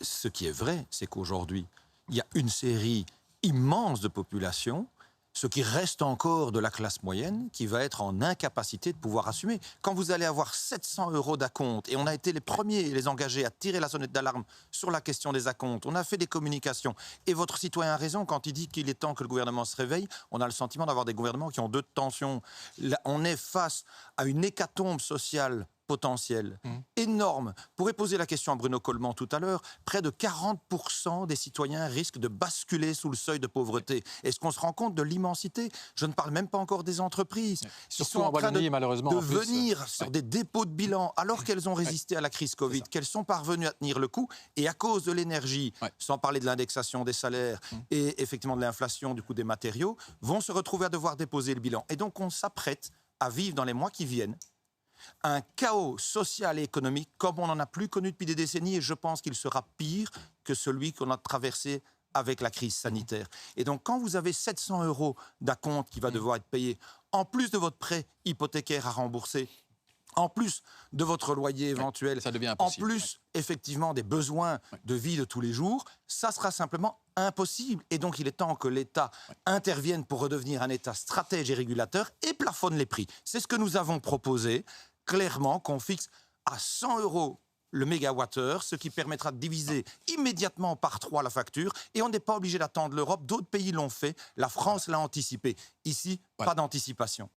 Ce qui est vrai, c'est qu'aujourd'hui, il y a une série immense de populations, ce qui reste encore de la classe moyenne, qui va être en incapacité de pouvoir assumer. Quand vous allez avoir 700 € d'acompte, et on a été les premiers, les engagés, à tirer la sonnette d'alarme sur la question des acomptes, on a fait des communications, et votre citoyen a raison quand il dit qu'il est temps que le gouvernement se réveille. On a le sentiment d'avoir des gouvernements qui ont deux tensions. Là, on est face à une hécatombe sociale potentiel énorme. Vous pourrez poser la question à Bruno Coleman tout à l'heure. Près de 40% des citoyens risquent de basculer sous le seuil de pauvreté. Est-ce qu'on se rend compte de l'immensité? Je ne parle même pas encore des entreprises qui sont en train malheureusement, de venir sur des dépôts de bilan alors qu'elles ont résisté à la crise Covid, qu'elles sont parvenues à tenir le coup, et à cause de l'énergie, sans parler de l'indexation des salaires et effectivement de l'inflation du coût des matériaux, vont se retrouver à devoir déposer le bilan. Et donc on s'apprête à vivre dans les mois qui viennent un chaos social et économique comme on n'en a plus connu depuis des décennies, et je pense qu'il sera pire que celui qu'on a traversé avec la crise sanitaire. Et donc, quand vous avez 700 € d'acompte qui va devoir être payé, en plus de votre prêt hypothécaire à rembourser, en plus de votre loyer éventuel, ça devient en impossible. plus, effectivement, des besoins de vie de tous les jours, ça sera simplement impossible. Et donc, il est temps que l'État intervienne pour redevenir un État stratège et régulateur et plafonne les prix. C'est ce que nous avons proposé, clairement, qu'on fixe à 100 € le mégawattheure, ce qui permettra de diviser immédiatement par 3 la facture. Et on n'est pas obligé d'attendre l'Europe. D'autres pays l'ont fait. La France l'a anticipé. Ici, pas d'anticipation.